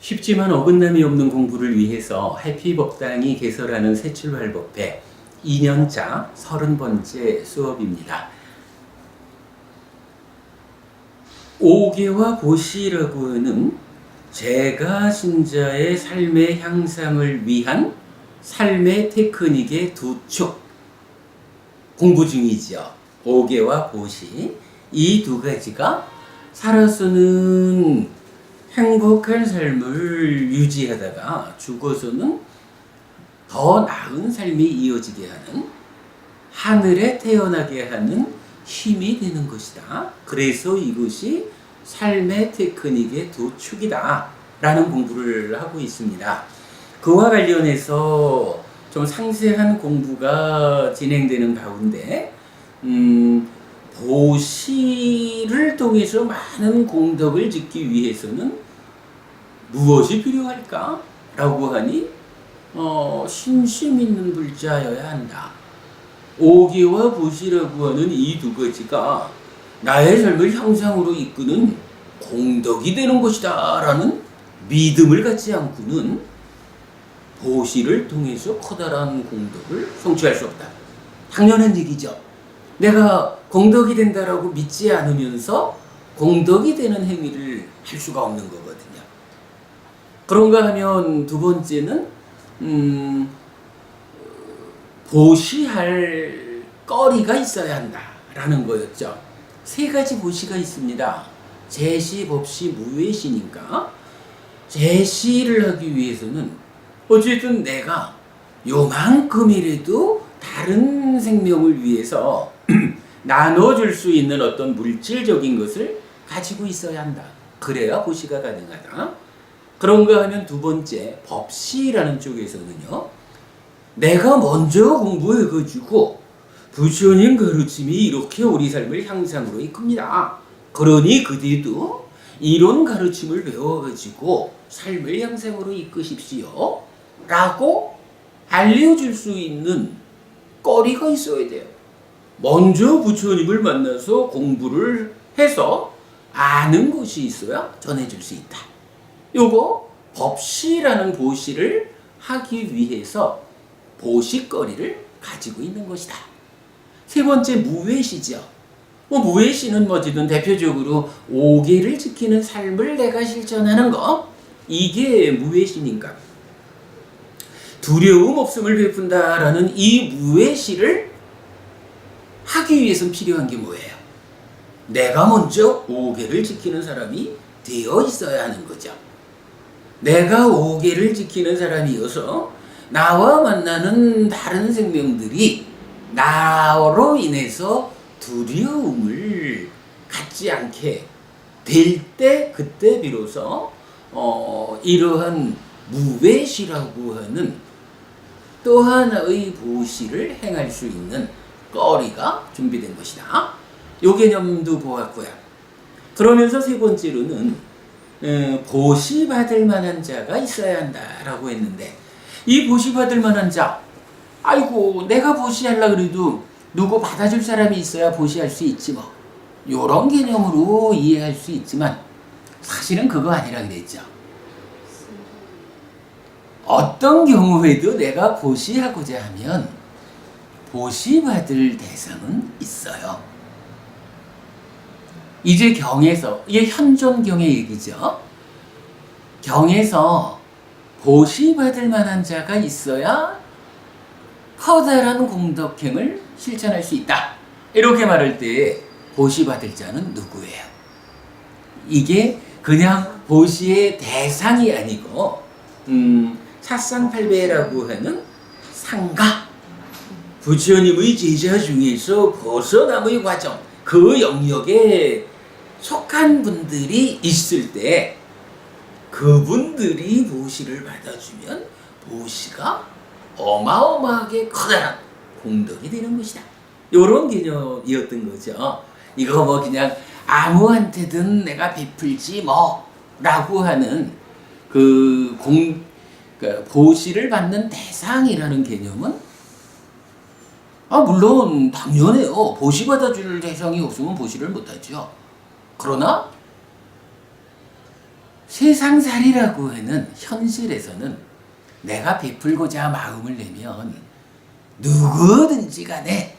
쉽지만 어긋남이 없는 공부를 위해서 해피법당이 개설하는 새출발법회 2년차 30번째 수업입니다. 오계와 보시라고 하는 제가 신자의 삶의 향상을 위한 삶의 테크닉의 두 축 공부 중이죠. 오계와 보시, 이 두 가지가 살아서는 행복한 삶을 유지하다가 죽어서는 더 나은 삶이 이어지게 하는, 하늘에 태어나게 하는 힘이 되는 것이다. 그래서 이것이 삶의 테크닉의 두 축이다 라는 공부를 하고 있습니다. 그와 관련해서 좀 상세한 공부가 진행되는 가운데 보시를 통해서 많은 공덕을 짓기 위해서는 무엇이 필요할까? 라고 하니 신심 있는 불자여야 한다. 오계와 보시라고 하는 이 두 가지가 나의 삶을 향상으로 이끄는 공덕이 되는 것이다 라는 믿음을 갖지 않고는 보시를 통해서 커다란 공덕을 성취할 수 없다. 당연한 얘기죠. 내가 공덕이 된다라고 믿지 않으면서 공덕이 되는 행위를 할 수가 없는 거거든요. 그런가 하면 두 번째는 보시할 거리가 있어야 한다라는 거였죠. 세 가지 보시가 있습니다. 제시, 법시, 무외시니까 제시를 하기 위해서는 어쨌든 내가 요만큼이라도 다른 생명을 위해서 나눠줄 수 있는 어떤 물질적인 것을 가지고 있어야 한다. 그래야 보시가 가능하다. 그런가 하면 두 번째, 법시라는 쪽에서는요, 내가 먼저 공부해가지고 부처님 가르침이 이렇게 우리 삶을 향상으로 이끕니다. 그러니 그대도 이런 가르침을 배워가지고 삶을 향상으로 이끄십시오 라고 알려줄 수 있는 거리가 있어야 돼요. 먼저 부처님을 만나서 공부를 해서 아는 것이 있어야 전해줄 수 있다. 요거 법시라는 보시를 하기 위해서 보시거리를 가지고 있는 것이다. 세 번째 무외시죠. 무외시는 뭐지든 대표적으로 오계를 지키는 삶을 내가 실천하는 거, 이게 무외시니까 두려움 없음을 베푼다라는 이 무외시를 하기 위해서는 필요한 게 뭐예요? 내가 먼저 오계를 지키는 사람이 되어 있어야 하는 거죠. 내가 오계를 지키는 사람이어서 나와 만나는 다른 생명들이 나로 인해서 두려움을 갖지 않게 될 때, 그때 비로소 이러한 무외시라고 하는 또 하나의 보시를 행할 수 있는 거리가 준비된 것이다. 요 개념도 보았고요. 그러면서 세 번째로는 보시 받을 만한 자가 있어야 한다라고 했는데, 이 보시 받을 만한 자, 아이고 내가 보시하려고 그래도 누구 받아줄 사람이 있어야 보시할 수 있지 뭐, 요런 개념으로 이해할 수 있지만 사실은 그거 아니라 그랬죠. 어떤 경우에도 내가 보시하고자 하면 보시받을 대상은 있어요. 이제 경에서, 이게 현존경의 얘기죠. 경에서 보시받을 만한 자가 있어야 커다란 공덕행을 실천할 수 있다. 이렇게 말할 때 보시받을 자는 누구예요? 이게 그냥 보시의 대상이 아니고 사상팔배라고 하는 상가, 부처님의 제자 중에서 벗어남의 과정, 그 영역에 속한 분들이 있을 때 그분들이 보시를 받아주면 보시가 어마어마하게 커다란 공덕이 되는 것이다. 이런 개념이었던 거죠. 이거 뭐 그냥 아무한테든 내가 베풀지 뭐 라고 하는 그러니까 보시를 받는 대상이라는 개념은 물론 당연해요. 보시 받아줄 대상이 없으면 보시를 못하죠. 그러나 세상살이라고 하는 현실에서는 내가 베풀고자 마음을 내면 누구든지 간에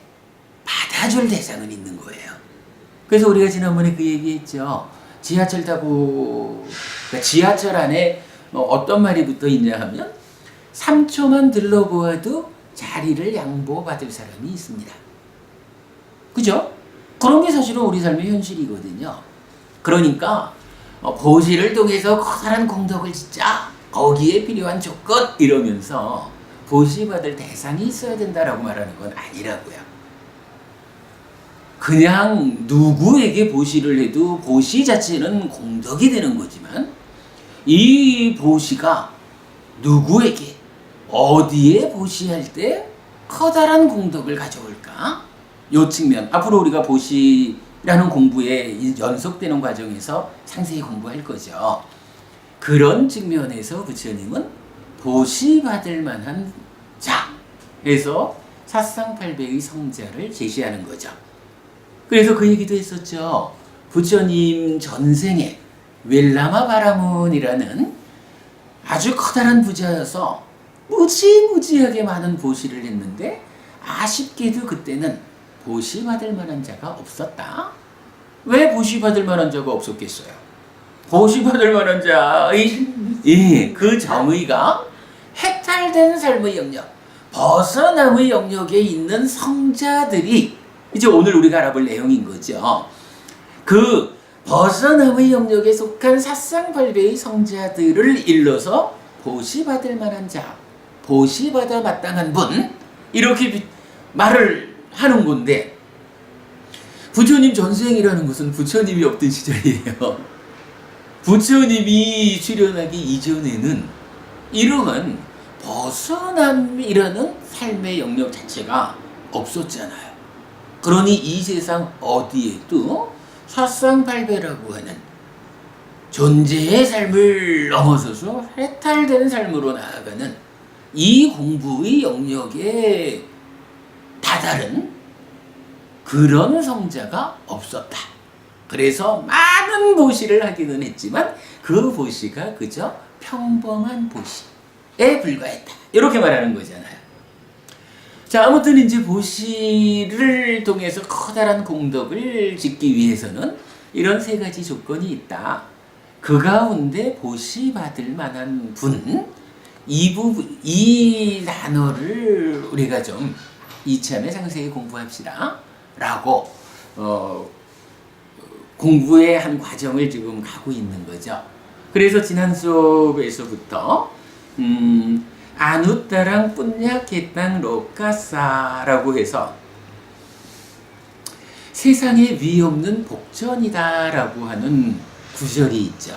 받아줄 대상은 있는 거예요. 그래서 우리가 지난번에 그 얘기했죠. 지하철 타고, 그러니까 지하철 안에 어떤 말이 붙어 있냐 하면 3초만 들러보아도 자리를 양보받을 사람이 있습니다. 그죠? 그런 게 사실은 우리 삶의 현실이거든요. 그러니까 보시를 통해서 커다란 공덕을 짓자. 거기에 필요한 조건 이러면서 보시받을 대상이 있어야 된다라고 말하는 건 아니라고요. 그냥 누구에게 보시를 해도 보시 자체는 공덕이 되는 거지만 이 보시가 누구에게 어디에 보시할 때 커다란 공덕을 가져올까? 요 측면 앞으로 우리가 보시라는 공부에 연속되는 과정에서 상세히 공부할 거죠. 그런 측면에서 부처님은 보시받을 만한 자 그래서 사상팔배의 성자를 제시하는 거죠. 그래서 그 얘기도 했었죠. 부처님 전생에 웰라마 바라문이라는 아주 커다란 부자여서 무지무지하게 많은 보시를 했는데 아쉽게도 그때는 보시받을 만한 자가 없었다. 왜 보시받을 만한 자가 없었겠어요? 보시받을 만한 자의 그 정의가 해탈된 삶의 영역, 벗어남의 영역에 있는 성자들이 이제 오늘 우리가 알아볼 내용인 거죠. 그 벗어남의 영역에 속한 사상팔배의 성자들을 일러서 보시받을 만한 자, 보시받아 마땅한 분 이렇게 말을 하는 건데 부처님 전생이라는 것은 부처님이 없던 시절이에요. 부처님이 출현하기 이전에는 이러한 벗어남이라는 삶의 영역 자체가 없었잖아요. 그러니 이 세상 어디에도 사상팔배라고 하는 존재의 삶을 넘어서서 해탈된 삶으로 나아가는 이 공부의 영역에 다다른 그런 성자가 없었다. 그래서 많은 보시를 하기는 했지만 그 보시가 그저 평범한 보시에 불과했다. 이렇게 말하는 거잖아요. 자, 아무튼 이제 보시를 통해서 커다란 공덕을 짓기 위해서는 이런 세 가지 조건이 있다. 그 가운데 보시 받을 만한 분, 이 단어를 우리가 좀 이참에 상세히 공부합시다. 라고 공부의 한 과정을 지금 가고 있는 거죠. 그래서 지난 수업에서부터 아누따랑 뿐야케땅 로카사라고 해서 세상에 위 없는 복전이다라고 하는 구절이 있죠.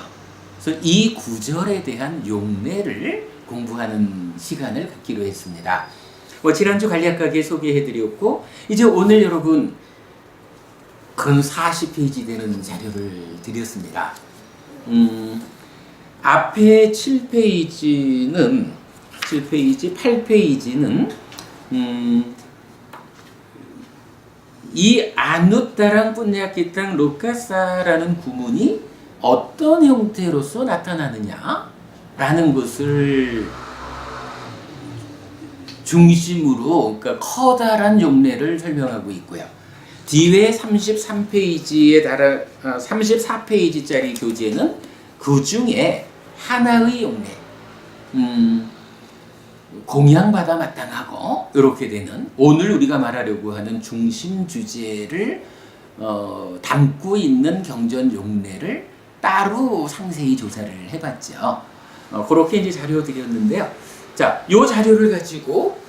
그래서 이 구절에 대한 용례를 공부하는 시간을 갖기로 했습니다. 지난주 간략하게 소개해드렸고 이제 오늘 여러분 근 40페이지 되는 자료를 드렸습니다. 앞에 8페이지는 이 아누따랑 뿐야키땅 로카사라는 구문이 어떤 형태로서 나타나느냐라는 것을 중심으로 그러니까 커다란 용례를 설명하고 있고요. 뒤에 33페이지에 따라 34페이지짜리 교재는 그 중에 하나의 용례, 공양받아 마땅하고 이렇게 되는 오늘 우리가 말하려고 하는 중심 주제를 담고 있는 경전 용례를 따로 상세히 조사를 해봤죠. 그렇게 이제 자료 드렸는데요. 자, 요 자료를 가지고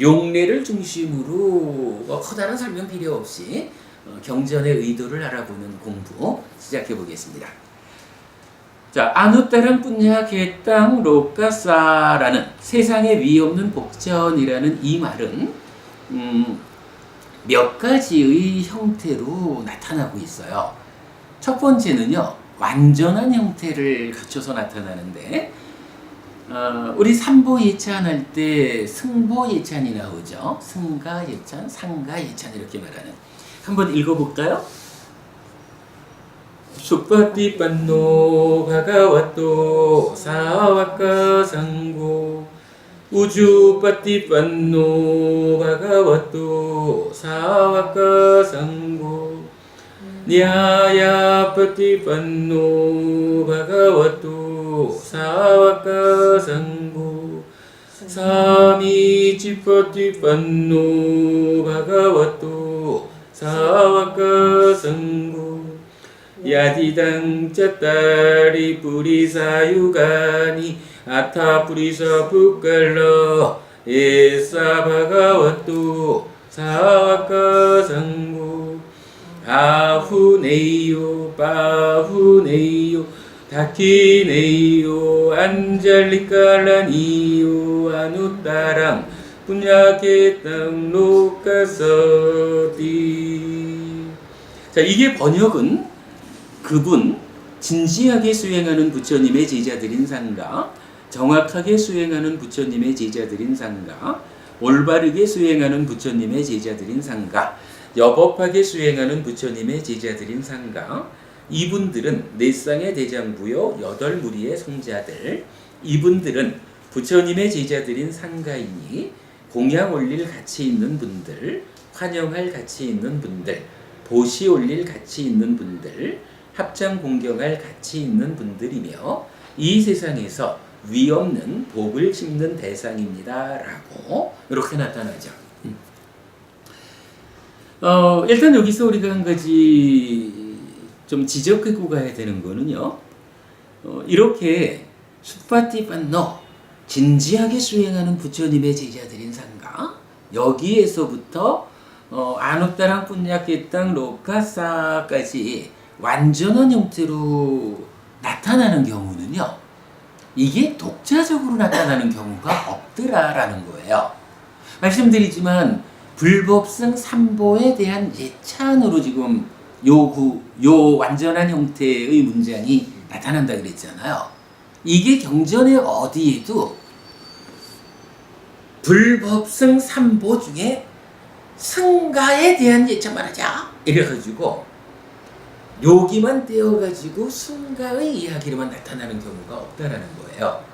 용례를 중심으로 커다란 설명 필요 없이 경전의 의도를 알아보는 공부 시작해 보겠습니다. 자, 아누따랑 뿐야케땅 로카사라는 세상에 위 없는 복전이라는 이 말은 몇 가지의 형태로 나타나고 있어요. 첫 번째는요, 완전한 형태를 갖춰서 나타나는데 우리 삼보예찬 할 때 승보예찬이 나오죠. 승가예찬, 상가예찬 이렇게 말하는. 한번 읽어볼까요? 수파티판노 바가와토 사와카 상고 우주파티판노 바가와토 사와카 상고 냐야파티판노 바가와토 사와카 상고 사미치파티판노 바가와토 사와카 상고 야디당 짜따리 뿌리사유가니 아타 뿌리사 부깔러 에사 바가와토 사와카 상고 아후네이요 바후네이요 다키네이요 안젤리칼라니요 아누따랑 분야케땅 로카서디. 자, 이게 번역은 그분 진지하게 수행하는 부처님의 제자들인 상가, 정확하게 수행하는 부처님의 제자들인 상가, 올바르게 수행하는 부처님의 제자들인 상가, 여법하게 수행하는 부처님의 제자들인 상가, 이분들은 넷상의 대장부요 8무리의 성자들, 이분들은 부처님의 제자들인 상가이니 공양 올릴 가치 있는 분들, 환영할 가치 있는 분들, 보시 올릴 가치 있는 분들, 합장 공경할 가치 있는 분들이며 이 세상에서 위없는 복을 심는 대상입니다 라고 이렇게 나타나죠. 일단 여기서 우리가 한 가지 좀 지적하고 가야 되는 거는요, 이렇게 수파티판노 진지하게 수행하는 부처님의 제자들인 상가, 여기에서부터 아누따랑 뿐야케땅 로카사까지 완전한 형태로 나타나는 경우는요, 이게 독자적으로 나타나는 경우가 없더라라는 거예요. 말씀드리지만 불법성 삼보에 대한 예찬으로 지금 요 완전한 형태의 문장이 나타난다 그랬잖아요. 이게 경전의 어디에도 불법성 삼보 중에 승가에 대한 예찬만 하자 이래가지고 여기만 떼어가지고 승가의 이야기로만 나타나는 경우가 없다라는 거예요.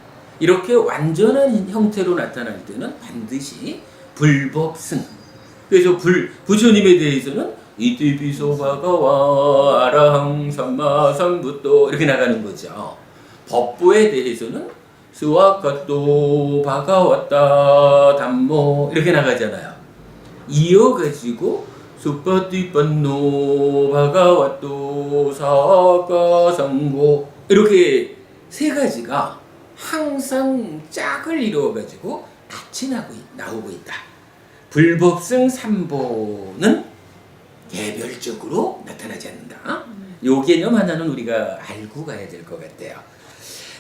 이렇게 완전한 형태로 나타날 때는 반드시 불법승. 그래서 부처님에 대해서는 이티비소바가와 아라항 삼마삼부또 이렇게 나가는 거죠. 법보에 대해서는 스와카또 바가왔다 담모 이렇게 나가잖아요. 이어가지고 수파티판노 바가와토 사가상고 이렇게 세 가지가 항상 짝을 이루어가지고 같이 나오고 있다. 불법승 삼보는 개별적으로 나타나지 않는다. 요 개념 하나는 우리가 알고 가야 될 것 같아요.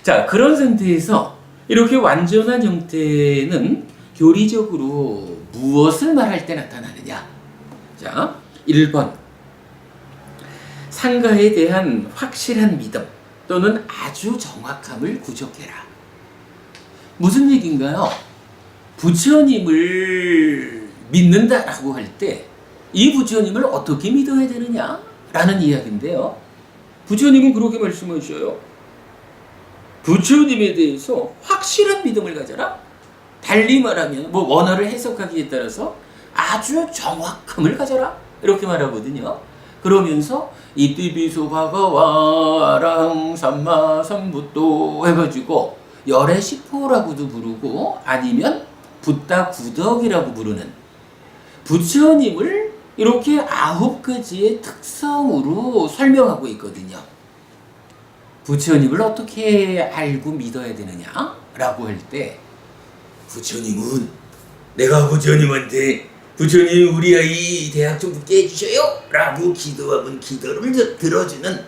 자, 그런 상태에서 이렇게 완전한 형태는 교리적으로 무엇을 말할 때 나타나느냐? 자, 1번 상가에 대한 확실한 믿음 또는 아주 정확함을 구족해라. 무슨 얘기인가요? 부처님을 믿는다라고 할 때 이 부처님을 어떻게 믿어야 되느냐? 라는 이야기인데요. 부처님은 그렇게 말씀하셔요. 부처님에 대해서 확실한 믿음을 가져라. 달리 말하면 원어를 해석하기에 따라서 아주 정확함을 가져라 이렇게 말하거든요. 그러면서 이띠비소 바가와랑 삼마삼부또 해가지고 열의 시포라고도 부르고 아니면 붓다 구덕이라고 부르는 부처님을 이렇게 9가지의 특성으로 설명하고 있거든요. 부처님을 어떻게 알고 믿어야 되느냐 라고 할 때 부처님은 내가 부처님한테 부처님 우리 아이 대학 좀 붙게 해주셔요 라고 기도하면 기도를 들어주는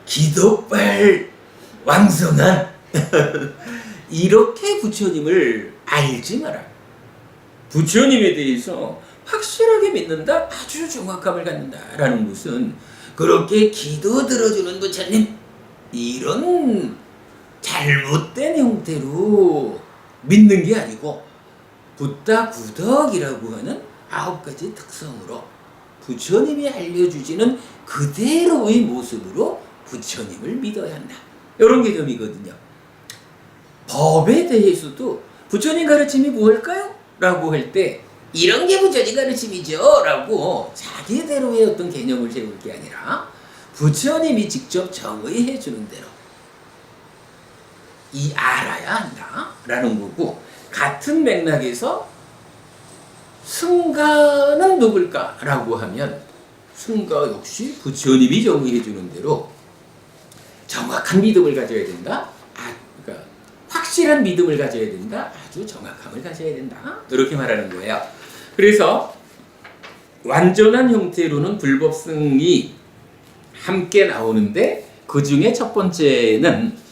기도빨 왕성한 이렇게 부처님을 알지 마라. 부처님에 대해서 확실하게 믿는다, 아주 정확함을 갖는다라는 것은 그렇게 기도 들어주는 부처님 이런 잘못된 형태로 믿는 게 아니고 붓다 구덕이라고 하는 9가지 특성으로 부처님이 알려주지는 그대로의 모습으로 부처님을 믿어야 한다. 이런 개념이거든요. 법에 대해서도 부처님 가르침이 무엇일까요? 라고 할 때 이런 게 부처님 가르침이죠 라고 자기대로의 어떤 개념을 세울 게 아니라 부처님이 직접 정의해 주는 대로 알아야 한다 라는 거고, 같은 맥락에서 승가는 누굴까? 라고 하면 승가 역시 부처님이 정의해 주는 대로 정확한 믿음을 가져야 된다. 그러니까 확실한 믿음을 가져야 된다. 아주 정확함을 가져야 된다. 이렇게 말하는 거예요. 그래서 완전한 형태로는 불법승이 함께 나오는데, 그 중에 첫 번째는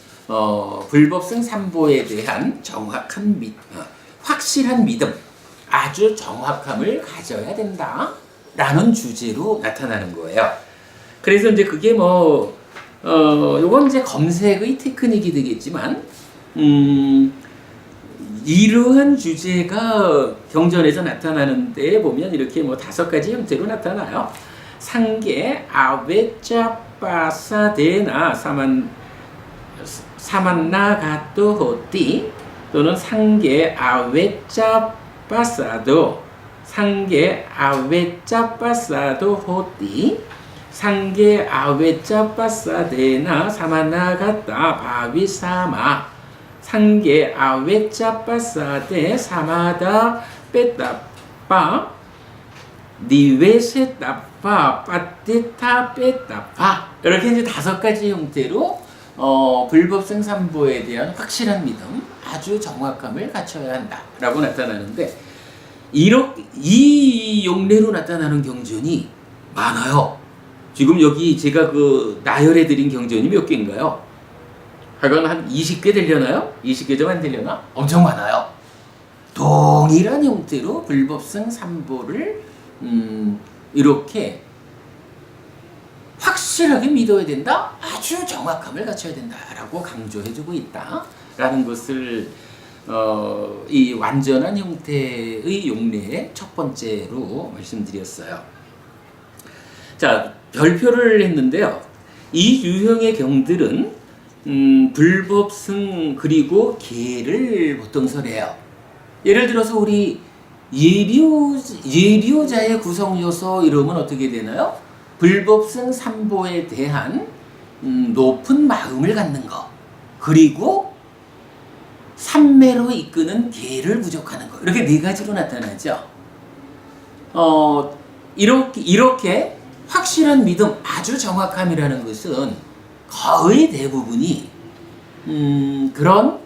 불법승 삼보에 대한 정확한 확실한 믿음, 아주 정확함을 가져야 된다 라는 주제로 나타나는 거예요. 그래서 이제 그게 요건 이제 검색의 테크닉이 되겠지만, 이러한 주제가 경전에서 나타나는 데 보면 이렇게 5가지 형태로 나타나요. 상계 아베짜빠사데나 사만나가또 호띠, 또는 상계 아웨짜빠사도, 상계 아웨짜빠사도 호띠, 상계 아웨짜빠사데나 사만나가따 바위사마, 상계 아웨짜빠사데 사마다 빼따빠 니웨세따빠 빠띠타 빼따빠. 이렇게 이제 5가지 형태로 불법승 삼보에 대한 확실한 믿음, 아주 정확함을 갖춰야 한다라고 나타나는데, 이 용례로 나타나는 경전이 많아요. 지금 여기 제가 나열해 드린 경전이 몇 개인가요? 하여간 한 20개 되려나요? 20개 좀 안 되려나? 엄청 많아요. 동일한 형태로 불법승 삼보를 이렇게 확실하게 믿어야 된다, 아주 정확함을 갖춰야 된다라고 강조해주고 있다라는 것을 이 완전한 형태의 용례의 첫 번째로 말씀드렸어요. 자, 별표를 했는데요. 이 유형의 경들은 불법승 그리고 계를 보통 설해요. 예를 들어서 우리 예비호자의 구성요소 이러면 어떻게 되나요? 불법승 삼보에 대한 높은 마음을 갖는 것, 그리고 삼매로 이끄는 계를 부족하는 것, 이렇게 4가지로 나타나죠. 이렇게 확실한 믿음, 아주 정확함이라는 것은 거의 대부분이 그런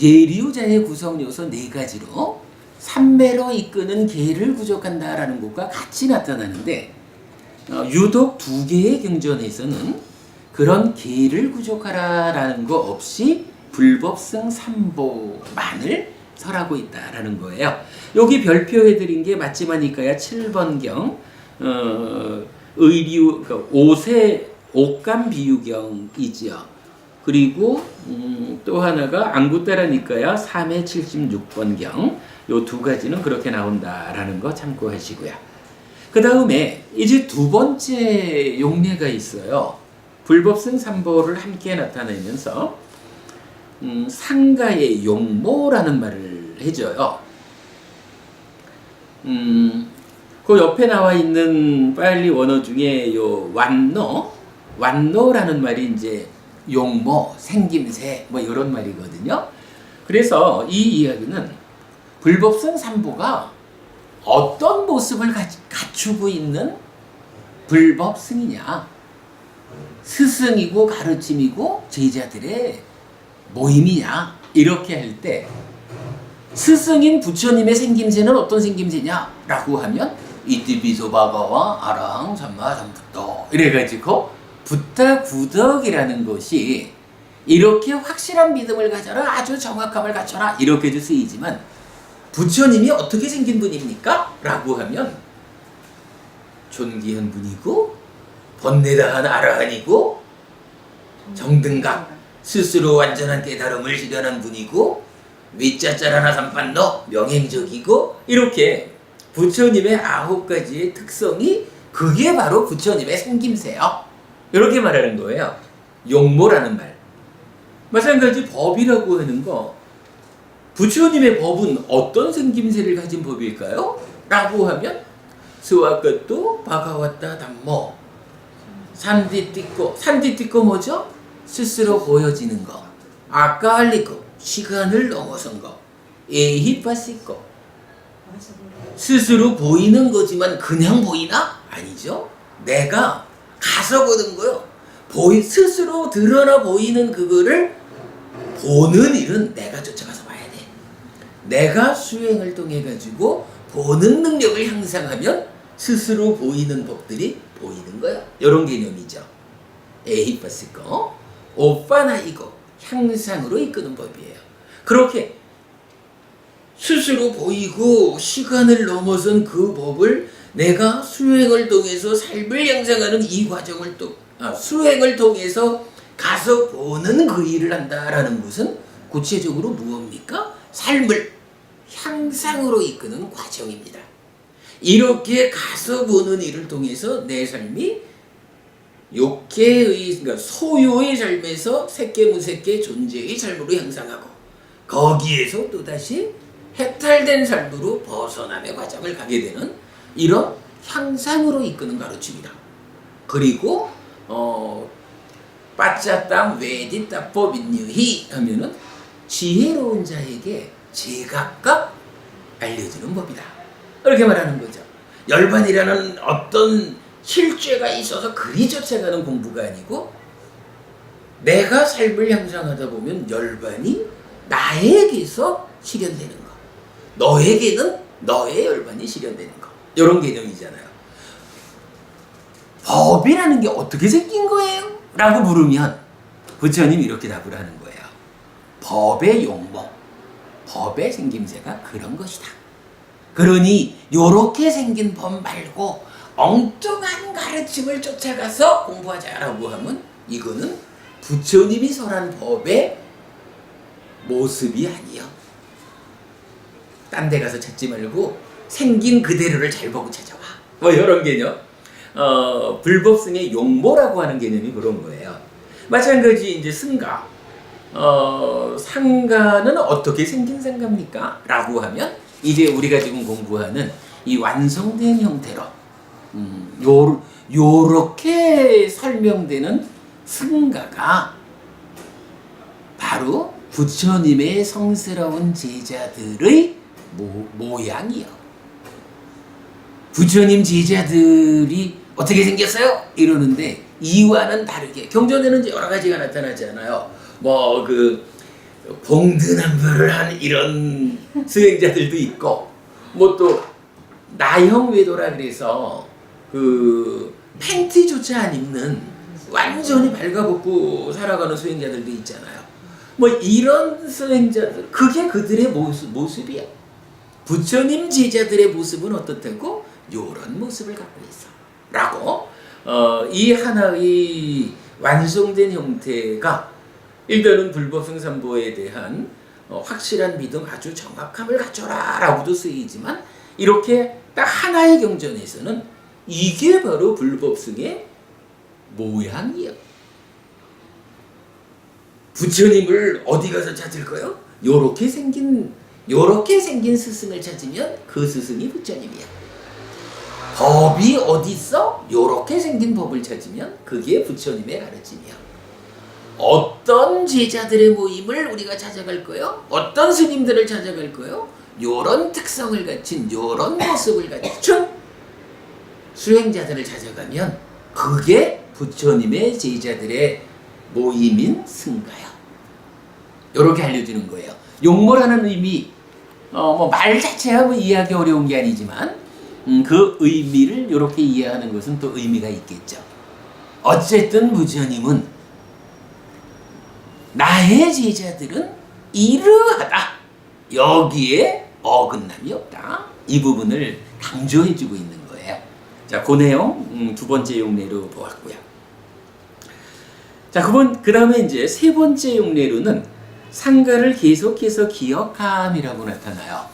예리우자의 구성 요소 4가지로 삼매로 이끄는 계를 부족한다라는 것과 같이 나타나는데, 유독 2개의 경전에서는 그런 계를 부족하라라는 거 없이 불법승 삼보만을 설하고 있다라는 거예요. 여기 별표해드린 게 맞지마니까야 7번경 의류 옥감 비유경이지요. 그리고 또 하나가 안구따라니까야 3회 76번경, 요 2가지는 그렇게 나온다라는 거 참고하시고요. 그 다음에 이제 2번째 용례가 있어요. 불법승 삼보를 함께 나타내면서 상가의 용모라는 말을 해줘요. 그 옆에 나와 있는 파일리 원어 중에 요 완노라는 말이 이제 용모, 생김새 이런 말이거든요. 그래서 이 이야기는 불법승 삼보가 어떤 모습을 갖추고 있는 불법승이냐, 스승이고 가르침이고 제자들의 모임이냐, 이렇게 할 때 스승인 부처님의 생김새는 어떤 생김새냐라고 하면 이띠비소바가와 아랑 삼마 삼부터 이래가지고 붓다 구덕이라는 것이 이렇게 확실한 믿음을 가져라, 아주 정확함을 갖춰라, 이렇게도 쓰이지만 부처님이 어떻게 생긴 분입니까? 라고 하면 존귀한 분이고 번뇌다한 아라한이고 정등각, 스스로 완전한 깨달음을 실현한 분이고 위짜짜라나 삼판노, 명행적이고, 이렇게 부처님의 9가지의 특성이 그게 바로 부처님의 생김새요. 이렇게 말하는 거예요. 용모라는 말. 마찬가지 법이라고 하는 거, 부처님의 법은 어떤 생김새를 가진 법일까요? 라고 하면 스와카토 바가와타 담모, 산디띠꼬 뭐죠? 스스로 보여지는 거, 아까알리고 시간을 넘어선 거, 에히파시꼬 스스로 보이는 거지만 그냥 보이나? 아니죠. 내가 가서 보는 거요. 스스로 드러나 보이는 그거를 보는 일은 내가 쫓아가서 봐야 돼. 내가 수행을 통해 가지고 보는 능력을 향상하면 스스로 보이는 법들이 보이는 거야. 이런 개념이죠. 에히파스코 오빠나이고 향상으로 이끄는 법이에요. 그렇게 스스로 보이고 시간을 넘어선 그 법을 내가 수행을 통해서 삶을 향상하는 이 과정을 수행을 통해서 가서 보는 그 일을 한다라는 것은 구체적으로 무엇입니까? 삶을 향상으로 이끄는 과정입니다. 이렇게 가서 보는 일을 통해서 내 삶이 욕계의, 그러니까 소유의 삶에서 색계무색계 존재의 삶으로 향상하고, 거기에서 또다시 해탈된 삶으로 벗어남의 과정을 가게 되는 이런 향상으로 이끄는 가르침이다. 그리고 빠짜땅 외디따법인유히 하면은 지혜로운 자에게 제각각 알려주는 법이다. 이렇게 말하는 거죠. 열반이라는 어떤 실죄가 있어서 그리 쫓아가는 공부가 아니고, 내가 삶을 향상하다 보면 열반이 나에게서 실현되는 거, 너에게는 너의 열반이 실현되는 거, 이런 개념이잖아요. 법이라는 게 어떻게 생긴 거예요? 라고 물으면 부처님이 이렇게 답을 하는 거예요. 법의 용모, 법의 생김새가 그런 것이다. 그러니 요렇게 생긴 법 말고 엉뚱한 가르침을 쫓아가서 공부하자라고 하면 이거는 부처님이 설한 법의 모습이 아니요. 딴 데 가서 찾지 말고 생긴 그대로를 잘 보고 찾아와. 뭐 이런 개념. 불법승의 용모라고 하는 개념이 그런 거예요. 마찬가지 이제 승가. 상가는 어떻게 생긴 상가입니까? 라고 하면 이제 우리가 지금 공부하는 이 완성된 형태로 요렇게 설명되는 승가가 바로 부처님의 성스러운 제자들의 모양이요. 부처님 제자들이 어떻게 생겼어요? 이러는데 이와는 다르게 경전에는 이제 여러 가지가 나타나잖아요. 뭐 봉든한별을 한 이런 수행자들도 있고, 뭐 또 나형 외도라 그래서 팬티조차 안 입는 완전히 발가벗고 살아가는 수행자들도 있잖아요. 뭐 이런 수행자들, 그게 그들의 모습이야. 부처님 제자들의 모습은 어떻다고? 요런 모습을 갖고 있어 라고 이 하나의 완성된 형태가 일단은 불법승삼보에 대한 확실한 믿음, 아주 정확함을 갖춰라 라고도 쓰이지만, 이렇게 딱 하나의 경전에서는 이게 바로 불법승의 모양이야. 부처님을 어디 가서 찾을 거요? 요렇게 생긴 스승을 찾으면 그 스승이 부처님이야. 법이 어디 있어? 요렇게 생긴 법을 찾으면 그게 부처님의 가르침이야. 어떤 제자들의 모임을 우리가 찾아갈 거요? 어떤 스님들을 찾아갈 거요? 요런 특성을 갖춘, 요런 모습을 갖춘 수행자들을 찾아가면 그게 부처님의 제자들의 모임인 승가야. 요렇게 알려주는 거예요. 용모라는 의미, 말 자체가 이해하기 어려운 게 아니지만 그 의미를 이렇게 이해하는 것은 또 의미가 있겠죠. 어쨌든 부처님은 나의 제자들은 이러하다, 여기에 어긋남이 없다, 이 부분을 강조해주고 있는 거예요. 자, 그 내용 두 번째 용례로 보았고요. 자, 그 다음에 이제 세 번째 용례로는 상가를 계속해서 기억함이라고 나타나요.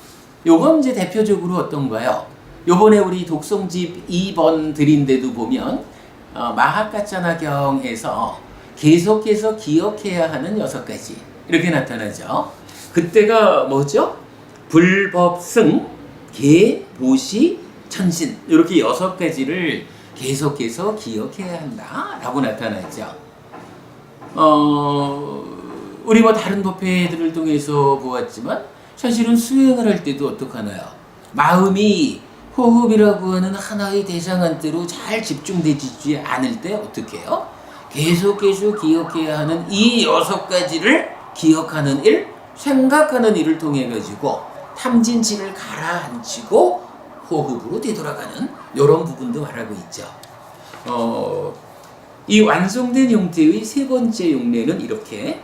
요건 이제 대표적으로 어떤가요? 요번에 우리 독송집 2번 드린데도 보면 마하가짜나경에서 계속해서 기억해야 하는 6가지 이렇게 나타나죠. 그때가 뭐죠? 불법승, 계, 보시, 천신 이렇게 6가지를 계속해서 기억해야 한다라고 나타나죠. 우리 뭐 다른 법회들을 통해서 보았지만 사실은 수행을 할 때도 어떡하나요? 마음이 호흡이라고 하는 하나의 대상한테로 잘 집중되지 않을 때 어떻게 해요? 계속해서 기억해야 하는 이 6가지를 기억하는 일, 생각하는 일을 통해 가지고 탐진치를 가라앉히고 호흡으로 되돌아가는 이런 부분도 말하고 있죠. 이 완성된 형태의 3번째 용례는 이렇게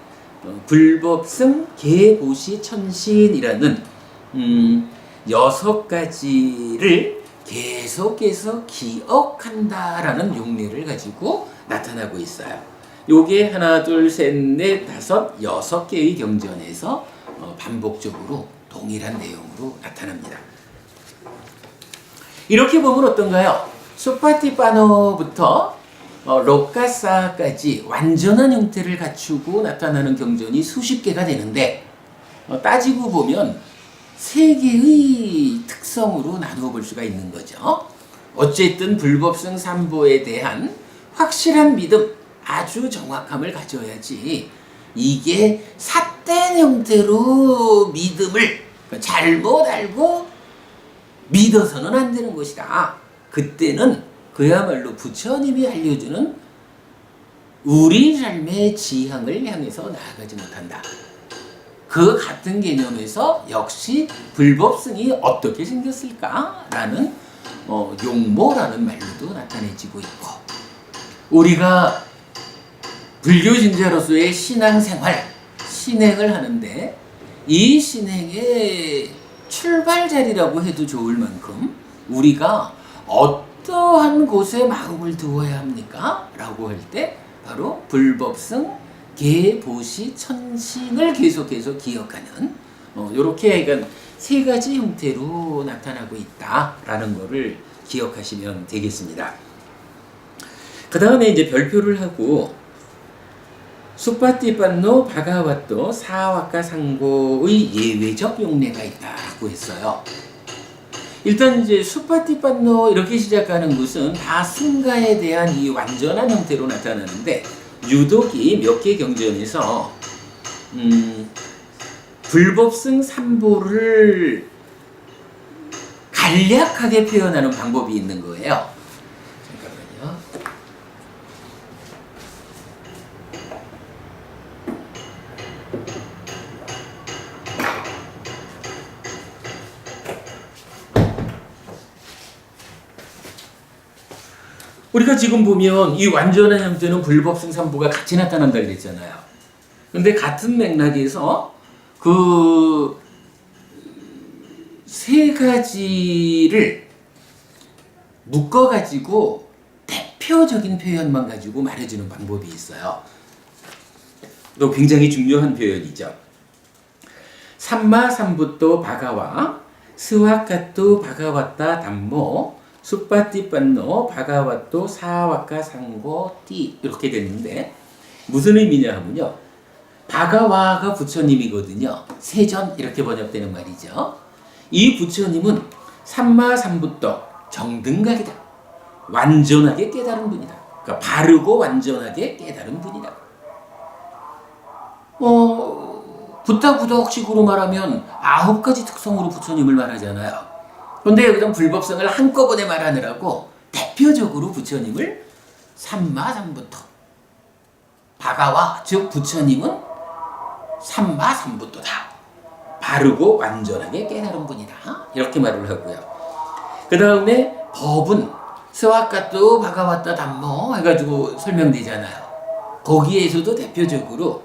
불법승, 계, 보시, 천신이라는 6가지를 계속해서 기억한다라는 용례를 가지고 나타나고 있어요. 요게 하나, 둘, 셋, 넷, 다섯, 6개의 경전에서 반복적으로 동일한 내용으로 나타납니다. 이렇게 보면 어떤가요? 수파티파노부터 록가사까지 완전한 형태를 갖추고 나타나는 경전이 수십 개가 되는데 따지고 보면 3개의 특성으로 나누어 볼 수가 있는 거죠. 어쨌든 불법승 삼보에 대한 확실한 믿음, 아주 정확함을 가져야지 이게 삿된 형태로 믿음을 잘못 알고 믿어서는 안 되는 것이다. 그때는 그야말로 부처님이 알려주는 우리 삶의 지향을 향해서 나아가지 못한다. 그 같은 개념에서 역시 불법승이 어떻게 생겼을까라는 용모라는 말로도 나타내지고 있고, 우리가 불교 신자로서의 신앙생활, 신행을 하는데 이 신행의 출발 자리라고 해도 좋을 만큼 우리가 어떠한 곳에 마음을 두어야 합니까? 라고 할 때 바로 불법승, 계, 보시, 천신을 계속해서 기억하는 이렇게 그러니까 3가지 형태로 나타나고 있다라는 것을 기억하시면 되겠습니다. 그 다음에 이제 별표를 하고 수파티판노 바가와토 사와카 상고의 예외적 용례가 있다고 했어요. 일단 이제 수파티판노 이렇게 시작하는 것은 다 승가에 대한 이 완전한 형태로 나타나는데 유독이 몇 개 경전에서 불법승 삼보를 간략하게 표현하는 방법이 있는 거예요. 잠깐만요. 우리가 지금 보면 이 완전한 형태는 불법승 삼보가 같이 나타난다고 그랬잖아요. 근데 같은 맥락에서 그 3가지를 묶어가지고 대표적인 표현만 가지고 말해주는 방법이 있어요. 이거 굉장히 중요한 표현이죠. 삼마삼부토 바가와 스와카토 바가와타 담모 수파티판노 바가와토 사와카 상고 띠 이렇게 됐는데 무슨 의미냐 하면요, 바가와가 부처님이거든요. 세전 이렇게 번역되는 말이죠. 이 부처님은 삼마삼부토 정등각이다. 완전하게 깨달은 분이다. 그러니까 바르고 완전하게 깨달은 분이다. 부탁부덕식으로 말하면 9가지 특성으로 부처님을 말하잖아요. 그런데 여기서 불법성을 한꺼번에 말하느라고 대표적으로 부처님을 삼마삼부토 바가와 즉 부처님은 삼마삼부토다. 바르고 완전하게 깨달은 분이다. 이렇게 말을 하고요. 그 다음에 법은 스와카토 바가와타 담모 해가지고 설명되잖아요. 거기에서도 대표적으로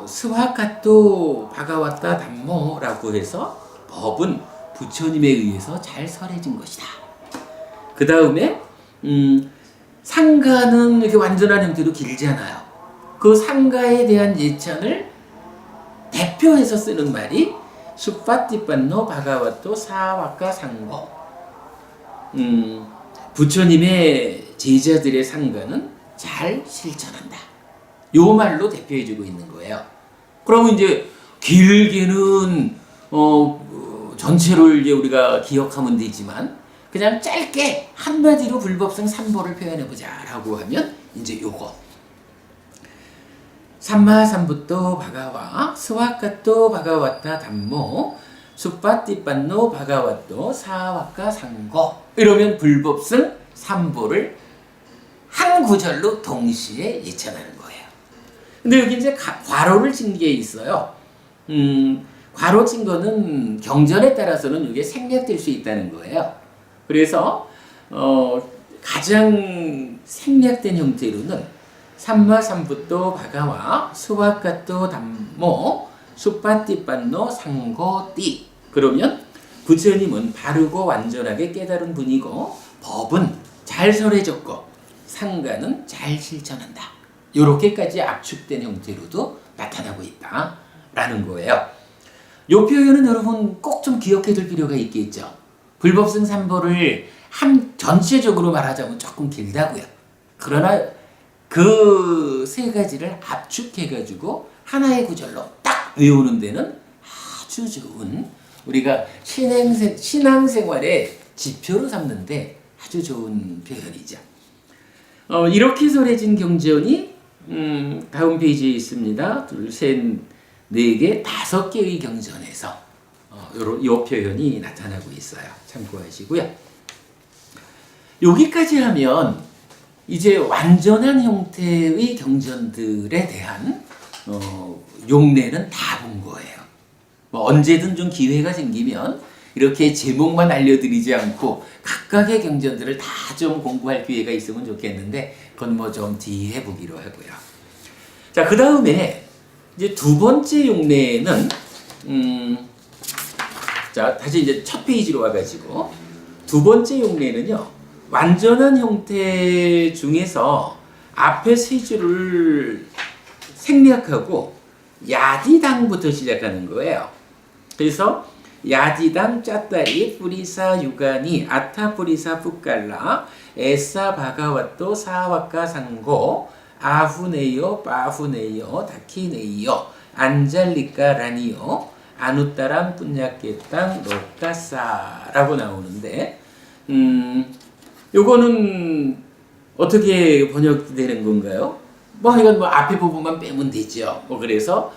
스와카토 바가와타 담모라고 해서 법은 부처님에 의해서 잘 설해진 것이다. 그 다음에 상가는 이렇게 완전한 형태로 길잖아요. 그 상가에 대한 예찬을 대표해서 쓰는 말이 수파티판노 바가와토 사와카 상고 부처님의 제자들의 상가는 잘 실천한다. 요 말로 대표해주고 있는 거예요. 그러면 이제 길게는 전체를 이제 우리가 기억하면 되지만 그냥 짧게 한마디로 불법성 삼보를 표현해보자라고 하면 이제 요거 삼마삼부토 바가와 스와카토 바가와타 담모 수빠띠빤노 바가와토 사와카 상고 이러면 불법성 삼보를 한 구절로 동시에 예찬하는 거예요. 근데 여기 이제 괄호를 친 게 있어요. 괄호 친 거는 경전에 따라서는 이게 생략될 수 있다는 거예요. 그래서 가장 생략된 형태로는 삼마삼부토 바가와 수와카토 담모 수빠띠빤노 상고띠 그러면 부처님은 바르고 완전하게 깨달은 분이고 법은 잘 설해졌고 상가는 잘 실천한다. 이렇게까지 압축된 형태로도 나타나고 있다라는 거예요. 이 표현은 여러분 꼭 좀 기억해 둘 필요가 있겠죠. 불법성 삼보를 전체적으로 말하자면 조금 길다고요. 그러나 그 세 가지를 압축해가지고 하나의 구절로 딱 외우는 데는 아주 좋은 우리가 신앙생활의 지표로 삼는데 아주 좋은 표현이죠. 이렇게 설해진 경전이 다음 페이지에 있습니다. 둘, 셋, 네 개, 5개의 경전에서 이 표현이 나타나고 있어요. 참고하시고요. 여기까지 하면 이제 완전한 형태의 경전들에 대한 용례는 다 본 거예요. 뭐 언제든 좀 기회가 생기면 이렇게 제목만 알려드리지 않고 각각의 경전들을 다 좀 공부할 기회가 있으면 좋겠는데 그건 뭐 좀 뒤에 보기로 하고요. 자, 그 다음에 이제 두 번째 용례는 자 다시 이제 첫 페이지로 와가지고 두 번째 용례는요. 완전한 형태 중에서 앞에 세 줄을 생략하고 야디당부터 시작하는 거예요. 그래서 야디당 짜따리 뿌리사 유가니 아타 뿌리사 푸깔라 에사 바가와토 사와카 상고 아후네요 빠후네요 다키네요 안잘리까 라니요 아누따람 뿌냐케땅 노까사라고 나오는데 요거는 어떻게 번역되는 건가요? 이건 앞에 부분만 빼면 되죠. 그래서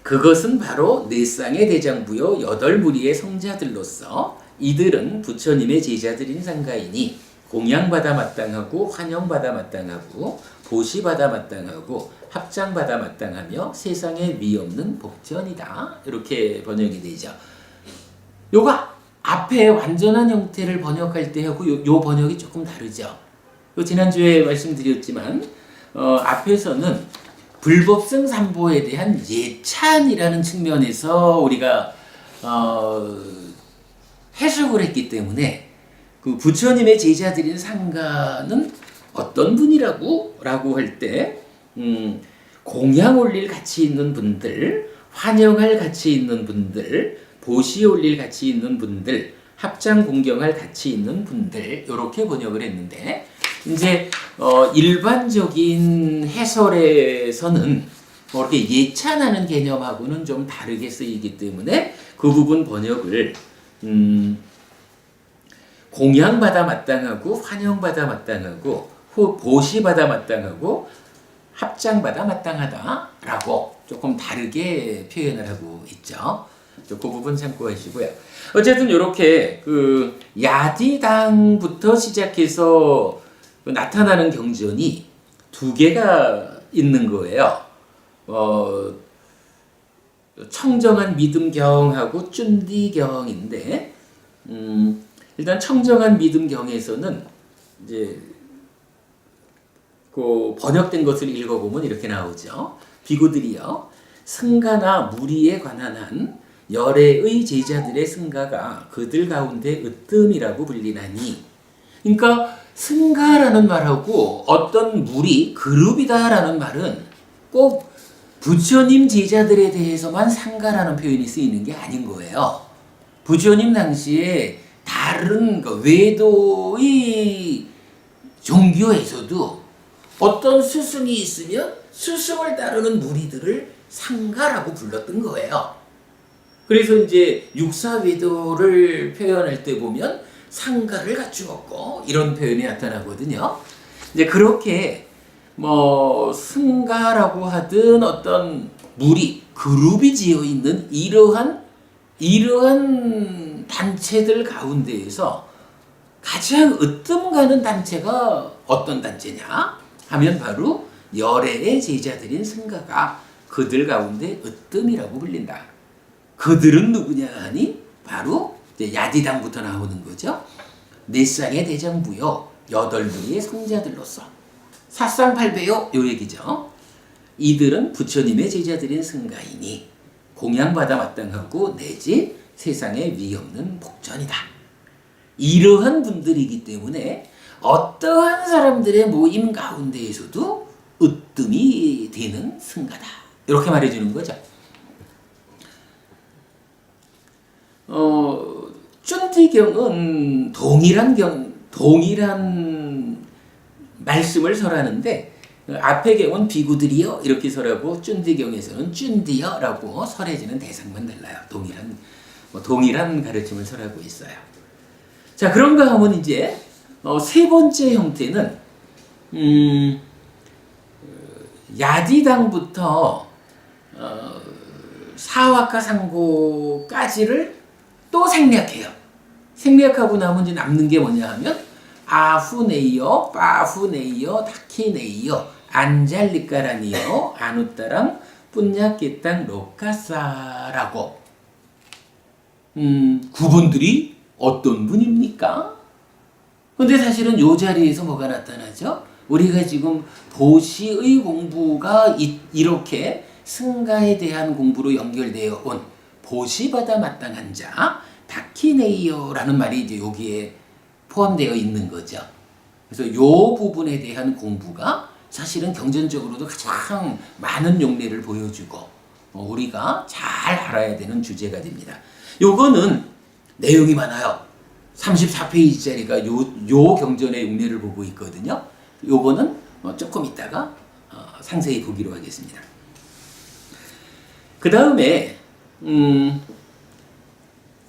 그것은 바로 네 쌍의 대장부요 8무리의 성자들로서 이들은 부처님의 제자들인 상가이니 공양받아 마땅하고 환영받아 마땅하고 보시받아 마땅하고 합장받아 마땅하며 세상에 위없는 복전이다. 이렇게 번역이 되죠. 요거 앞에 완전한 형태를 번역할 때하고 요 번역이 조금 다르죠. 지난주에 말씀드렸지만 앞에서는 불법성 삼보에 대한 예찬이라는 측면에서 우리가 해석을 했기 때문에 그 부처님의 제자들인 상가는 어떤 분이라고? 라고 할 때 공양 올릴 가치 있는 분들, 환영할 가치 있는 분들, 보시 올릴 가치 있는 분들, 합장 공경할 가치 있는 분들 이렇게 번역을 했는데 이제 일반적인 해설에서는 이렇게 예찬하는 개념하고는 좀 다르게 쓰이기 때문에 그 부분 번역을 공양받아 마땅하고 환영받아 마땅하고 보시받아 마땅하고 합장받아 마땅하다라고 조금 다르게 표현을 하고 있죠. 그 부분 참고하시고요. 어쨌든 이렇게 그 야디당부터 시작해서 나타나는 경전이 2개가 있는 거예요. 청정한 믿음경하고 쭌디경인데 일단 청정한 믿음경에서는 이제 그 번역된 것을 읽어보면 이렇게 나오죠. 비구들이여 승가나 무리에 관한 한 열애의 제자들의 승가가 그들 가운데 으뜸이라고 불리나니 그러니까 승가라는 말하고 어떤 무리, 그룹이다라는 말은 꼭 부처님 제자들에 대해서만 상가라는 표현이 쓰이는 게 아닌 거예요. 부처님 당시에 다른 그 외도의 종교에서도 어떤 스승이 있으면 스승을 따르는 무리들을 상가라고 불렀던 거예요. 그래서 이제 육사외도를 표현할 때 보면 상가를 갖추었고 이런 표현이 나타나거든요. 이제 그렇게 뭐 승가라고 하든 어떤 무리, 그룹이 지어 있는 이러한 단체들 가운데에서 가장 으뜸 가는 단체가 어떤 단체냐 하면 바로 열애의 제자들인 승가가 그들 가운데 으뜸이라고 불린다. 그들은 누구냐 하니 바로 이제 야디당부터 나오는 거죠. 넷상의 대장부요, 8무리의 성자들로서 사쌍팔배요, 요 얘기죠. 이들은 부처님의 제자들인 승가이니 공양받아 마땅하고 내지 세상에 위없는 복전이다. 이러한 분들이기 때문에 어떠한 사람들의 모임 가운데에서도 으뜸이 되는 승가다. 이렇게 말해주는 거죠. 쫀디경은 동일한 말씀을 설하는데 앞의 경은 비구들이여 이렇게 설하고 쫀디경에서는 쫀디여라고 설해지는 대상만 달라요. 동일한 가르침을 설하고 있어요. 자, 그런가 하면 이제 세 번째 형태는 야디당부터 사와카 상고까지를 또 생략해요. 생략하고 나면 이제 남는 게 뭐냐 하면 아후네이어, 빠후네이어, 다키네이어, 안잘리까라니요, 아누따랑, 뿐냐끼땅, 로카사라고 그분들이 어떤 분입니까? 근데 사실은 이 자리에서 뭐가 나타나죠? 우리가 지금 보시의 공부가 이렇게 승가에 대한 공부로 연결되어 온 보시받아 마땅한 자, 다키네이어라는 말이 이제 여기에 포함되어 있는 거죠. 그래서 이 부분에 대한 공부가 사실은 경전적으로도 가장 많은 용례를 보여주고 우리가 잘 알아야 되는 주제가 됩니다. 요거는 내용이 많아요. 34페이지짜리가 요 경전의 용례를 보고 있거든요. 요거는 조금 이따가 상세히 보기로 하겠습니다. 그 다음에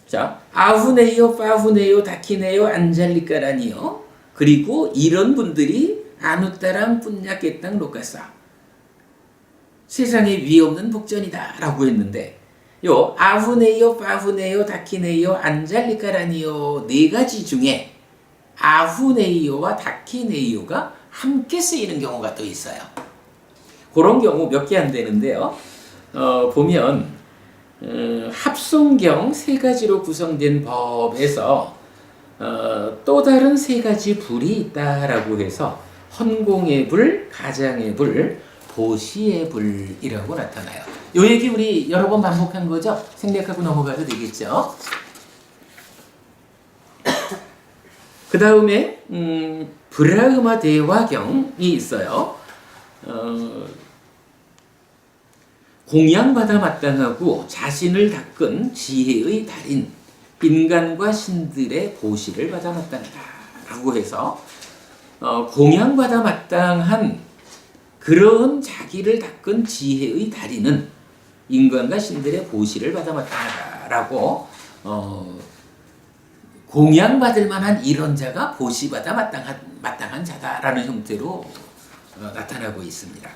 자, 아후네요, 파후네요, 다키네요, 안잘리까라니요. 그리고 이런 분들이 아누따랑 뿐냐깨땅 로카사 세상에 위없는 복전이다 라고 했는데 요 아후네요, 파후네요, 다키네요, 안잘리까라니요 네 가지 중에 아후네이오와 다키네이오가 함께 쓰이는 경우가 또 있어요. 그런 경우 몇 개 안 되는데요. 보면 합송경 세 가지로 구성된 법에서 또 다른 세 가지 불이 있다라고 해서 헌공의 불, 가장의 불, 보시의 불이라고 나타나요. 요 얘기 우리 여러 번 반복한 거죠? 생략하고 넘어가도 되겠죠? 그 다음에 브라흐마 대화경이 있어요. 공양받아 마땅하고 자신을 닦은 지혜의 달인 인간과 신들의 보시를 받아 마땅하다라고 해서 공양받아 마땅한 그런 자기를 닦은 지혜의 달인은 인간과 신들의 보시를 받아 마땅하다라고 공양받을 만한 이런 자가 보시받아 마땅한 자다라는 형태로 나타나고 있습니다.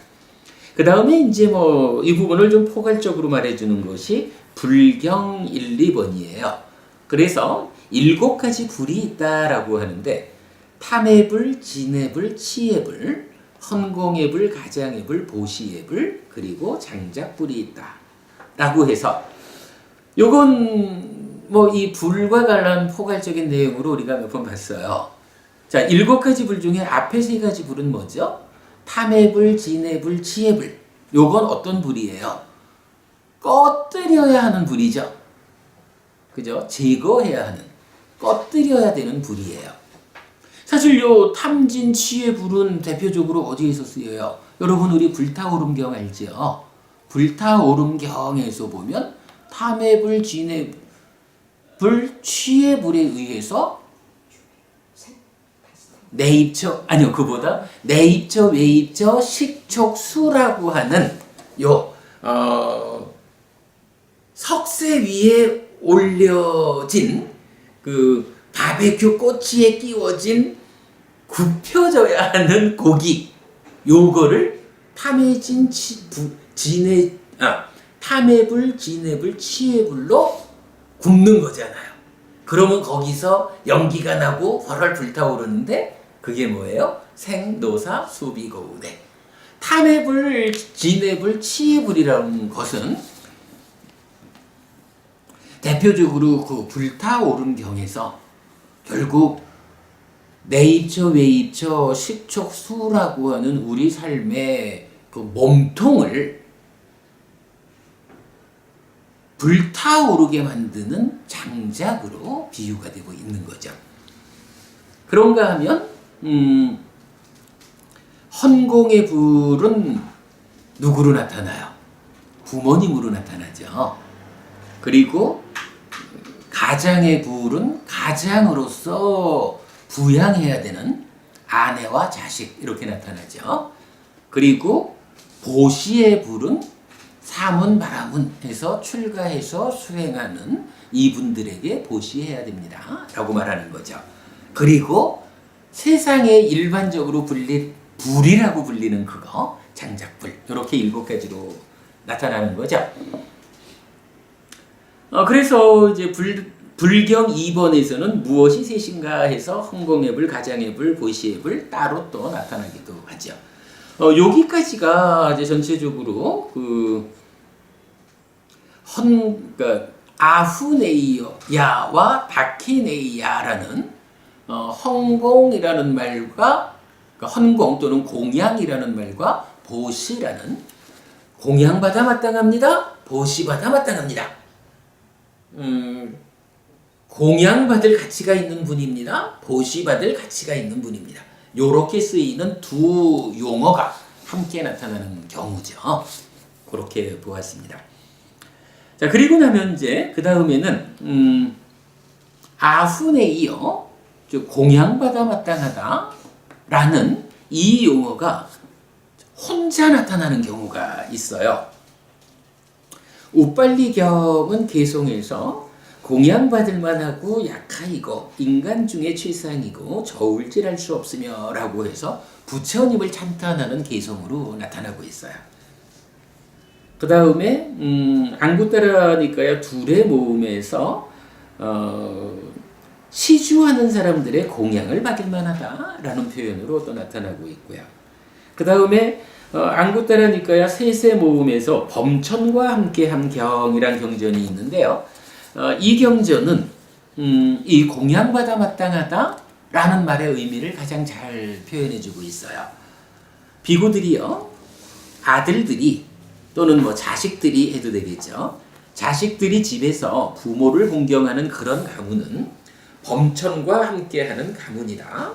그 다음에 이제 뭐 이 부분을 좀 포괄적으로 말해주는 것이 불경 1, 2번이에요. 그래서 7가지 불이 있다라고 하는데 탐의 불, 진의 불, 치의 불, 헌공의 불, 가장의 불, 보시의 불, 그리고 장작불이 있다라고 해서 요건 뭐 이 불과 관련 포괄적인 내용으로 우리가 몇 번 봤어요. 자, 7가지 불 중에 앞에 3가지 불은 뭐죠? 탐의 불, 진의 불, 치의 불. 요건 어떤 불이에요? 꺼뜨려야 하는 불이죠. 그죠? 제거해야 하는, 꺼뜨려야 되는 불이에요. 사실 요 탐진, 치의 불은 대표적으로 어디에서 쓰여요? 여러분 우리 불타오름경 알죠? 불타오름경에서 보면 탐의 불, 진의 취해불에 의해서 내입처, 아니요, 그보다 내입처, 외입처, 식촉수라고 하는 석쇠 위에 올려진 그 바베큐 꼬치에 끼워진 굽혀져야 하는 고기, 요거를 탐해불, 진해불, 치해불로 굽는 거잖아요. 그러면 거기서 연기가 나고 활활 불타오르는데 그게 뭐예요? 생노사 수비고우대. 탐해불, 진해불, 치해불이라는 것은 대표적으로 그 불타오른 경에서 결국 내입처, 외입처, 식촉수라고 하는 우리 삶의 그 몸통을 불타오르게 만드는 장작으로 비유가 되고 있는 거죠. 그런가 하면 헌공의 불은 누구로 나타나요? 부모님으로 나타나죠. 그리고 가장의 불은 가장으로서 부양해야 되는 아내와 자식 이렇게 나타나죠. 그리고 보시의 불은 사문 바라문 해서 출가해서 수행하는 이분들에게 보시해야 됩니다 라고 말하는 거죠. 그리고 세상에 일반적으로 불이라고 불리는 그거, 장작불, 이렇게 7가지로 나타나는 거죠. 그래서 이제 불경 2번에서는 무엇이 셋인가 해서 헌공의 불, 가장의 불, 보시의 불 따로 또 나타나기도 하죠. 여기까지가 이제 전체적으로 그러니까 아후네이야와 바케네이야라는 헌공이라는 말과 그러니까 헌공 또는 공양이라는 말과 보시라는 공양받아 마땅합니다. 보시받아 마땅합니다. 공양받을 가치가 있는 분입니다. 보시받을 가치가 있는 분입니다. 요렇게 쓰이는 두 용어가 함께 나타나는 경우죠. 그렇게 보았습니다. 자, 그리고 나면 이제 그 다음에는 아후네이어, 즉 공양받아 마땅하다라는 이 용어가 혼자 나타나는 경우가 있어요. 우빨리경은 개송해서 공양받을 만하고 약하이고 인간 중에 최상이고 저울질할 수 없으며 라고 해서 부처님을 찬탄하는 개송으로 나타나고 있어요. 그 다음에 안구따라니까요 둘의 모음에서 시주하는 사람들의 공양을 받을 만하다라는 표현으로 또 나타나고 있고요. 그 다음에 안구따라니까요 셋의 모음에서 범천과 함께한 경이란 경전이 있는데요. 이 경전은 이 공양받아 마땅하다라는 말의 의미를 가장 잘 표현해주고 있어요. 비구들이요, 아들들이 또는 뭐 자식들이 해도 되겠죠. 자식들이 집에서 부모를 공경하는 그런 가문은 범천과 함께하는 가문이다.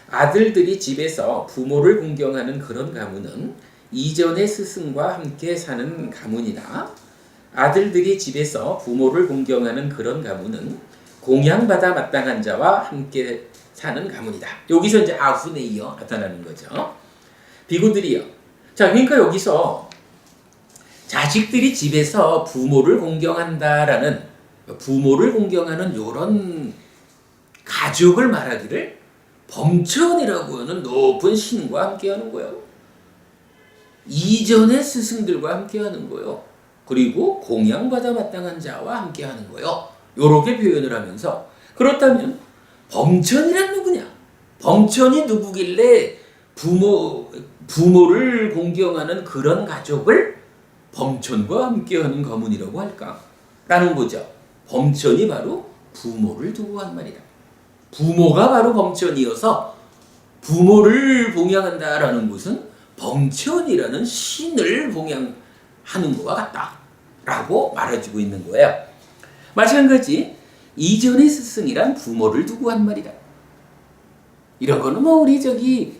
아들들이 집에서 부모를 공경하는 그런 가문은 이전의 스승과 함께 사는 가문이다. 아들들이 집에서 부모를 공경하는 그런 가문은 공양받아 마땅한 자와 함께 사는 가문이다. 여기서 이제 아후네이어 나타나는 거죠. 비구들이요. 자, 그러니까 여기서 자식들이 집에서 부모를 공경한다라는, 부모를 공경하는 이런 가족을 말하기를 범천이라고 하는 높은 신과 함께하는 거예요. 이전의 스승들과 함께하는 거예요. 그리고 공양받아 마땅한 자와 함께하는 거예요. 이렇게 표현을 하면서, 그렇다면 범천이란 누구냐? 범천이 누구길래 부모를 공경하는 그런 가족을 범천과 함께하는 가문이라고 할까? 라는 거죠. 범천이 바로 부모를 두고 한 말이다. 부모가 바로 범천이어서 부모를 봉양한다라는 것은 범천이라는 신을 봉양하는 것과 같다 라고 말해주고 있는 거예요. 마찬가지 이전의 스승이란 부모를 두고 한 말이다. 이런 거는 뭐 우리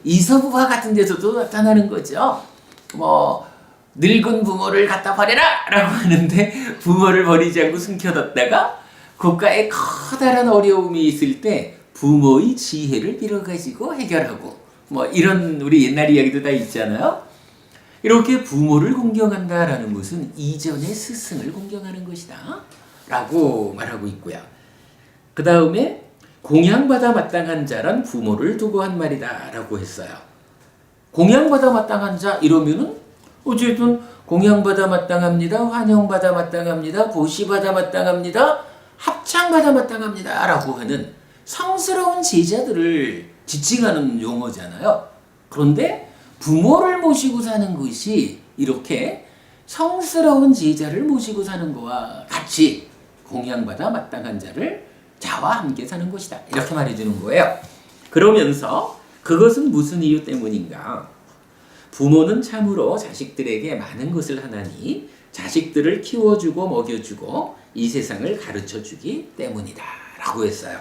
이서부화 같은 데서도 나타나는 거죠. 뭐 늙은 부모를 갖다 버려라 라고 하는데 부모를 버리지 않고 숨겨뒀다가 국가에 커다란 어려움이 있을 때 부모의 지혜를 빌어가지고 해결하고 뭐 이런 우리 옛날 이야기도 다 있잖아요. 이렇게 부모를 공경한다라는 것은 이전의 스승을 공경하는 것이다 라고 말하고 있고요. 그 다음에 공양받아 마땅한 자란 부모를 두고 한 말이다 라고 했어요. 공양받아 마땅한 자 이러면은 어쨌든 공양받아 마땅합니다. 환영받아 마땅합니다. 보시받아 마땅합니다. 합창받아 마땅합니다 라고 하는 성스러운 제자들을 지칭하는 용어잖아요. 그런데 부모를 모시고 사는 것이 이렇게 성스러운 제자를 모시고 사는 것과 같이 공양받아 마땅한 자와 함께 사는 것이다. 이렇게 말해주는 거예요. 그러면서 그것은 무슨 이유 때문인가? 부모는 참으로 자식들에게 많은 것을 하나니 자식들을 키워주고 먹여주고 이 세상을 가르쳐주기 때문이다 라고 했어요.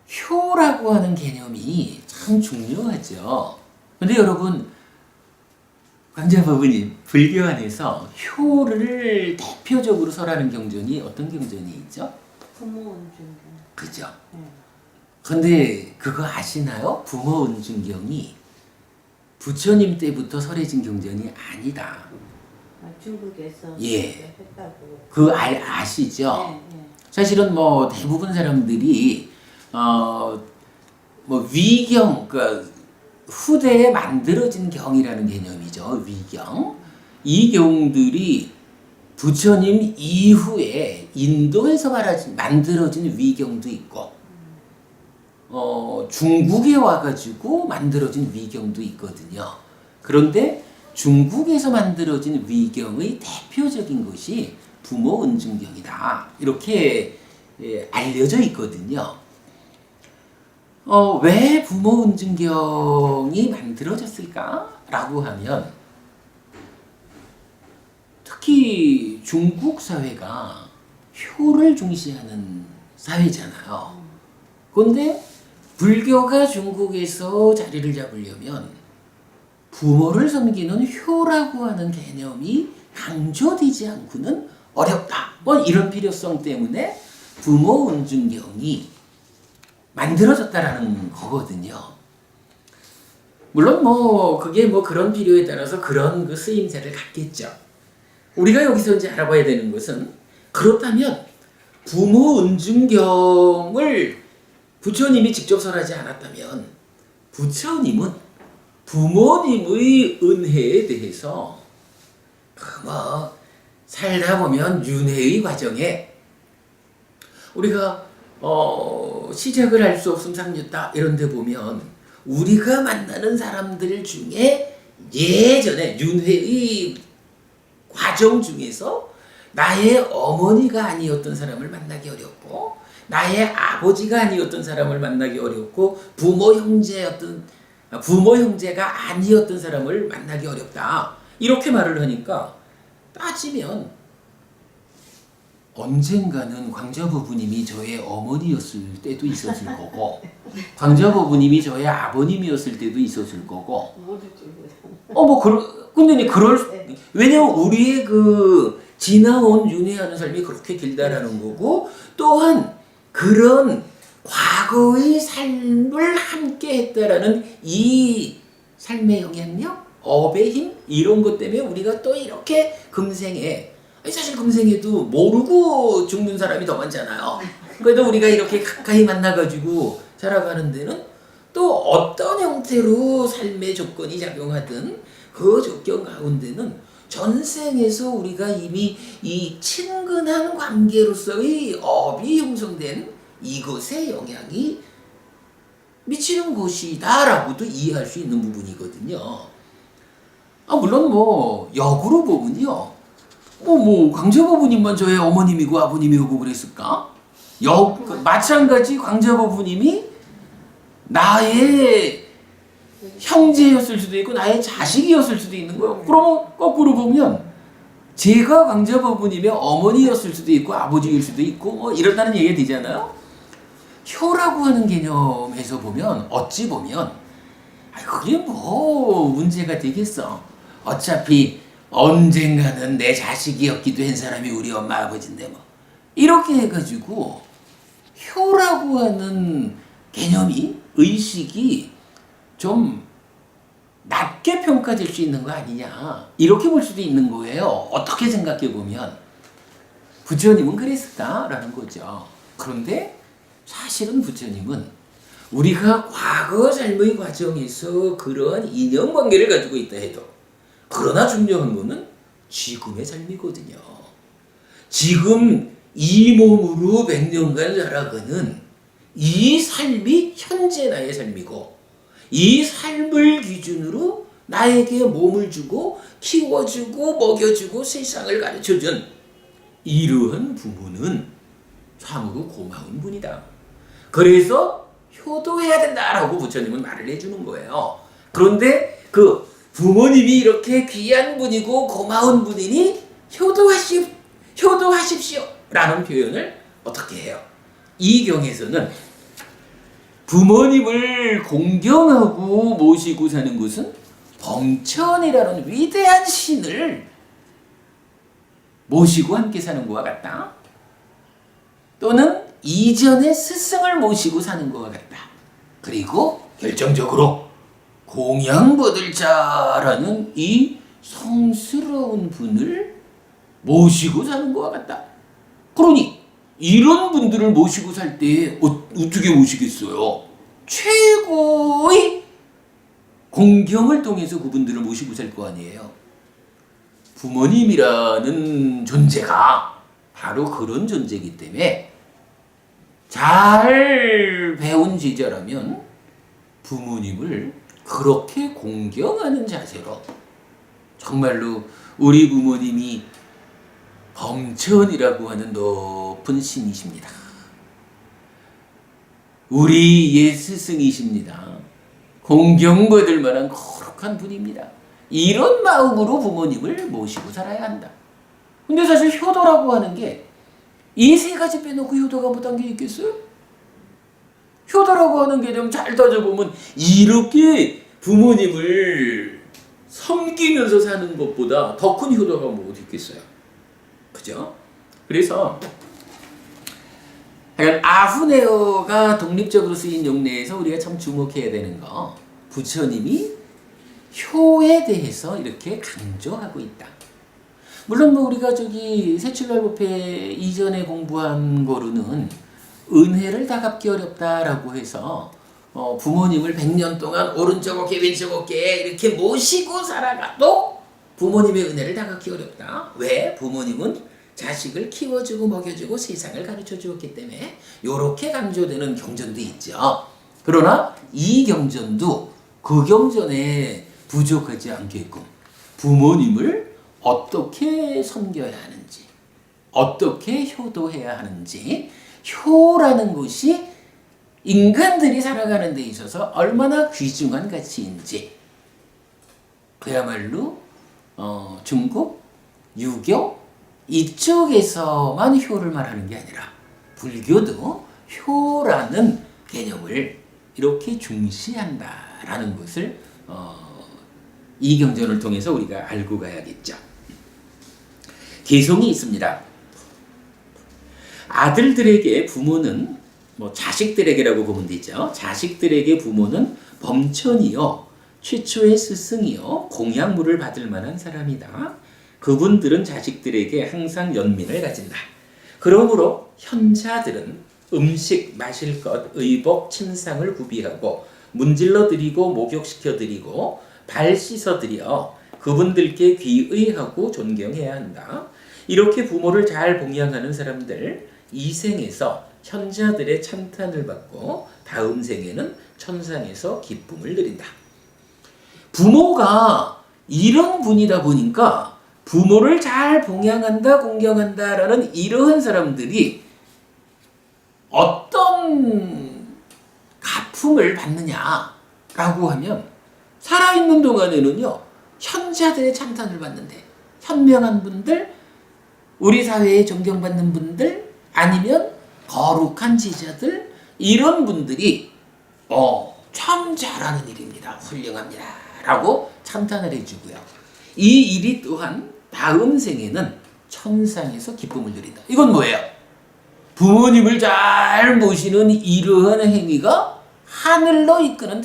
효라고 하는 개념이 참 중요하죠. 근데 여러분, 광자부부님, 불교 안에서 효를 대표적으로 설하는 경전이 어떤 경전이 있죠? 부모 은중경. 그죠? 네. 근데 그거 아시나요? 부모 은중경이 부처님 때부터 설해진 경전이 아니다. 중국에서 예. 했다고. 그거 아시죠? 네, 네. 사실은 뭐 대부분 사람들이 뭐 위경, 그러니까 후대에 만들어진 경이라는 개념이죠. 위경. 이 경들이 부처님 이후에 인도에서 만들어진 위경도 있고, 중국에 와가지고 만들어진 위경도 있거든요. 그런데 중국에서 만들어진 위경의 대표적인 것이 부모 은중경이다. 이렇게 알려져 있거든요. 왜 부모 은중경이 만들어졌을까라고 하면 특히 중국 사회가 효를 중시하는 사회잖아요. 그런데 불교가 중국에서 자리를 잡으려면 부모를 섬기는 효라고 하는 개념이 강조되지 않고는 어렵다. 뭐 이런 필요성 때문에 부모 은중경이 만들어졌다라는 거거든요. 물론 뭐 그게 뭐 그런 필요에 따라서 그런 그 쓰임새를 갖겠죠. 우리가 여기서 이제 알아봐야 되는 것은 그렇다면 부모 은중경을 부처님이 직접 설하지 않았다면 부처님은 부모님의 은혜에 대해서 뭐 살다 보면 윤회의 과정에 우리가 시작을 할 수 없음 상류다 이런 데 보면 우리가 만나는 사람들 중에 예전에 윤회의 과정 중에서 나의 어머니가 아니었던 사람을 만나기 어렵고 나의 아버지가 아니었던 사람을 만나기 어렵고 부모 형제가 아니었던 사람을 만나기 어렵다. 이렇게 말을 하니까 따지면 언젠가는 광자부부님이 저의 어머니였을 때도 있었을 거고 광자부부님이 저의 아버님이었을 때도 있었을 거고 근데 왜냐면 우리의 그 지나온 윤회하는 삶이 그렇게 길다라는 거고 또한 그런 과거의 삶을 함께 했다라는 이 삶의 영향력, 업의 힘 이런 것 때문에 우리가 또 이렇게 금생에 사실 금생에도 모르고 죽는 사람이 더 많잖아요. 그래도 우리가 이렇게 가까이 만나가지고 살아가는 데는 또 어떤 형태로 삶의 조건이 작용하든 그 조건 가운데는 전생에서 우리가 이미 이 친근한 관계로서의 업이 형성된 이것의 영향이 미치는 것이다라고도 이해할 수 있는 부분이거든요. 물론 뭐 역으로 보면요. 광자부부님만 저의 어머님이고 아버님이고 그랬을까? 마찬가지 광자부부님이 나의 형제였을 수도 있고 나의 자식이었을 수도 있는 거예요. 그러면 거꾸로 보면 제가 광자부부님의 어머니였을 수도 있고 아버지일 수도 있고 뭐 이런다는 얘기가 되잖아요. 효라고 하는 개념에서 보면 어찌 보면 그게 뭐 문제가 되겠어. 어차피 언젠가는 내 자식이었기도 한 사람이 우리 엄마 아버지인데 뭐 이렇게 해가지고 효라고 하는 개념이 의식이 좀 낮게 평가될 수 있는 거 아니냐 이렇게 볼 수도 있는 거예요. 어떻게 생각해 보면 부처님은 그랬을까라는 거죠. 그런데 사실은 부처님은 우리가 과거 삶의 과정에서 그러한 인연관계를 가지고 있다 해도 그러나 중요한 거는 지금의 삶이거든요. 지금 이 몸으로 100년간 살아가는 이 삶이 현재 나의 삶이고 이 삶을 기준으로 나에게 몸을 주고 키워주고 먹여주고 세상을 가르쳐준 이러한 부모는 참으로 고마운 분이다. 그래서 효도해야 된다라고 부처님은 말을 해주는 거예요. 그런데 그 부모님이 이렇게 귀한 분이고 고마운 분이니 효도하십시오 라는 표현을 어떻게 해요? 이 경에서는 부모님을 공경하고 모시고 사는 것은 범천이라는 위대한 신을 모시고 함께 사는 것과 같다. 또는 이전의 스승을 모시고 사는 것과 같다. 그리고 결정적으로 공양보들자라는 이 성스러운 분을 모시고 사는 것과 같다. 그러니 이런 분들을 모시고 살 때 어떻게 모시겠어요? 최고의 공경을 통해서 그분들을 모시고 살 거 아니에요. 부모님이라는 존재가 바로 그런 존재이기 때문에 잘 배운 제자라면 부모님을 그렇게 공경하는 자세로 정말로 우리 부모님이 범천이라고 하는 높은 신이십니다. 우리 예 스승이십니다. 공경받을 만한 거룩한 분입니다. 이런 마음으로 부모님을 모시고 살아야 한다. 근데 사실 효도라고 하는 게 이 세 가지 빼놓고 효도가 못한 게 있겠어요? 효도라고 하는 개념 잘 따져보면 이렇게 부모님을 섬기면서 사는 것보다 더 큰 효도가 뭐 어디 있겠어요? 그죠? 그래서 아후네어가 독립적으로 쓰인 용례에서 우리가 참 주목해야 되는 거, 부처님이 효에 대해서 이렇게 강조하고 있다. 물론 뭐 우리가 세출날법회 이전에 공부한 거로는 은혜를 다 갚기 어렵다라고 해서 부모님을 100년 동안 오른쪽 어깨 왼쪽 어깨 이렇게 모시고 살아가도 부모님의 은혜를 다 갚기 어렵다. 왜? 부모님은 자식을 키워주고 먹여주고 세상을 가르쳐 주었기 때문에 이렇게 강조되는 경전도 있죠. 그러나 이 경전도 그 경전에 부족하지 않게끔 부모님을 어떻게 섬겨야 하는지, 어떻게 효도해야 하는지, 효라는 것이 인간들이 살아가는 데 있어서 얼마나 귀중한 가치인지, 그야말로 중국, 유교 이쪽에서만 효를 말하는 게 아니라 불교도 효라는 개념을 이렇게 중시한다라는 것을 이 경전을 통해서 우리가 알고 가야겠죠. 개송이 있습니다. 아들들에게 부모는 자식들에게라고 보면 되죠. 자식들에게 부모는 범천이요, 최초의 스승이요, 공양물을 받을 만한 사람이다. 그분들은 자식들에게 항상 연민을 가진다. 그러므로 현자들은 음식, 마실 것, 의복, 침상을 구비하고 문질러 드리고 목욕시켜 드리고 발 씻어 드려 그분들께 귀의하고 존경해야 한다. 이렇게 부모를 잘 봉양하는 사람들 이 생에서 현자들의 찬탄을 받고 다음 생에는 천상에서 기쁨을 누린다. 부모가 이런 분이다 보니까 부모를 잘 봉양한다, 공경한다라는 이러한 사람들이 어떤 가품을 받느냐라고 하면 살아있는 동안에는요, 현자들의 찬탄을 받는데 현명한 분들, 우리 사회에 존경받는 분들, 아니면 거룩한 제자들, 이런 분들이 참 잘하는 일입니다, 훌륭합니다 라고 찬탄을 해주고요. 이 일이 또한 다음 생에는 천상에서 기쁨을 누린다. 이건 뭐예요? 부모님을 잘 모시는 이러한 행위가 하늘로 이끄는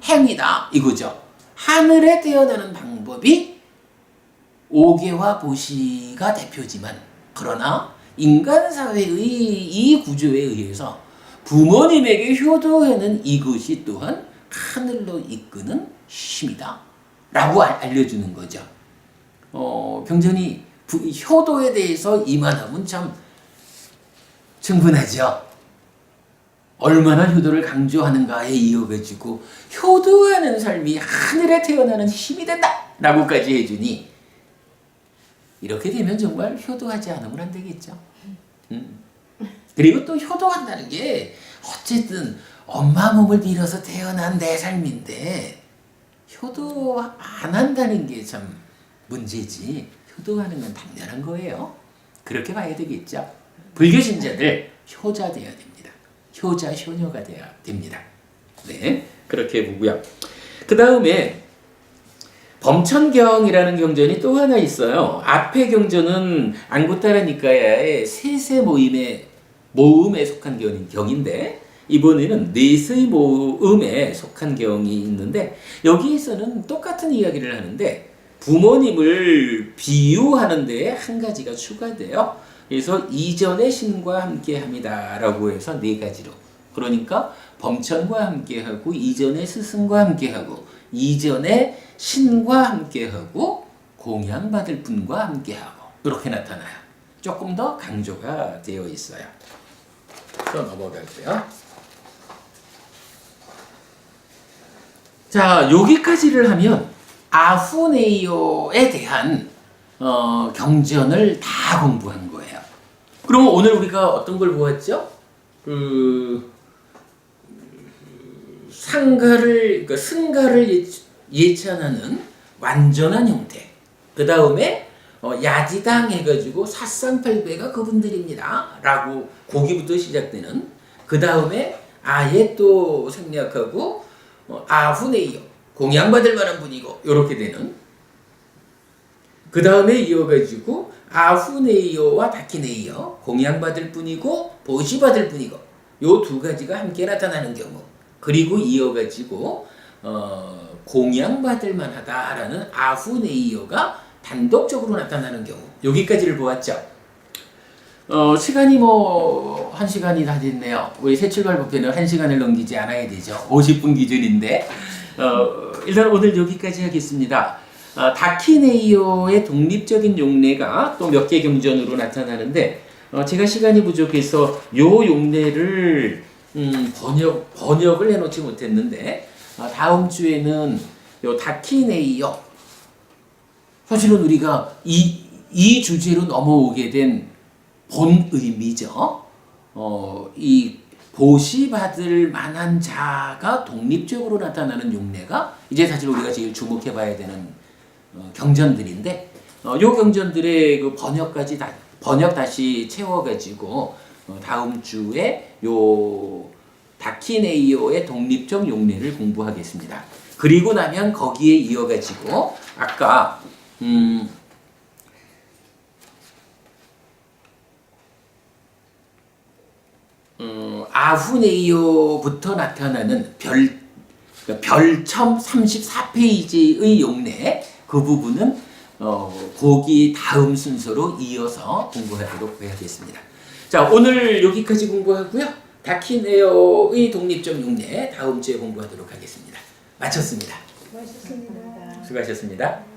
행위다 이거죠. 하늘에 태어나는 방법이 오계와 보시가 대표지만, 그러나 인간 사회의 이 구조에 의해서 부모님에게 효도하는 이것이 또한 하늘로 이끄는 힘이다 라고 알려주는 거죠. 경전이 효도에 대해서 이만하면 참 충분하죠. 얼마나 효도를 강조하는가에 이어가지고 효도하는 삶이 하늘에 태어나는 힘이 된다 라고까지 해주니, 이렇게 되면 정말 효도하지 않으면 안 되겠죠. 그리고 또 효도한다는 게 어쨌든 엄마 몸을 빌어서 태어난 내 삶인데 효도 안 한다는 게 참 문제지, 효도하는 건 당연한 거예요. 그렇게 봐야 되겠죠. 불교 신자들 효자 돼야 됩니다. 효자 효녀가 돼야 됩니다. 네, 그렇게 보고요. 그 다음에 범천경이라는 경전이 또 하나 있어요. 앞의 경전은 안구따라 니까야의 세세 모음에 속한 경인데, 이번에는 넷의 모음에 속한 경이 있는데, 여기에서는 똑같은 이야기를 하는데 부모님을 비유하는 데에 한 가지가 추가돼요. 그래서 이전의 신과 함께합니다 라고 해서 네 가지로, 그러니까 범천과 함께하고, 이전의 스승과 함께하고, 이전의 신과 함께하고, 공양받을 분과 함께하고, 이렇게 나타나요. 조금 더 강조가 되어 있어요. 또 넘어갈게요. 자, 여기까지를 하면 아후네이오에 대한 경전을 다 공부한 거예요. 그럼 오늘 우리가 어떤 걸 보았죠? 그러니까 승가를 예찬하는 완전한 형태. 그 다음에 야지당 해가지고 사상팔배가 그분들입니다 라고 거기부터 시작되는, 그 다음에 아예 또 생략하고 아후네이오, 공양받을 만한 분이고, 이렇게 되는, 그 다음에 이어가지고 아후네이오와 다키네이오, 공양받을 분이고 보시받을 분이고, 요 두 가지가 함께 나타나는 경우, 그리고 이어가지고 공양받을 만하다라는 아후네이오가 단독적으로 나타나는 경우, 여기까지를 보았죠. 시간이 1시간이 다 됐네요. 우리 새출발 법회는 1시간을 넘기지 않아야 되죠. 50분 기준인데 일단 오늘 여기까지 하겠습니다. 다키네이오의 독립적인 용례가 또 몇 개 경전으로 나타나는데, 제가 시간이 부족해서 요 용례를 번역을 해놓지 못했는데, 다음 주에는 요 다키네이오, 사실은 우리가 이 주제로 넘어오게 된 본 의미죠. 이 보시받을 만한 자가 독립적으로 나타나는 용례가 이제 사실 우리가 제일 주목해 봐야 되는 경전들인데, 요 경전들의 그 번역 다시 채워가지고 다음 주에 요 다키네이오의 독립적 용례를 공부하겠습니다. 그리고 나면 거기에 이어가지고 아까 아후네이오부터 나타나는 별첨 34페이지의 용례, 그 부분은 거기 다음 순서로 이어서 공부하도록 해야겠습니다. 자, 오늘 여기까지 공부하고요. 다키네이오의 독립적 용례 다음 주에 공부하도록 하겠습니다. 마쳤습니다. 수고하셨습니다. 수고하셨습니다.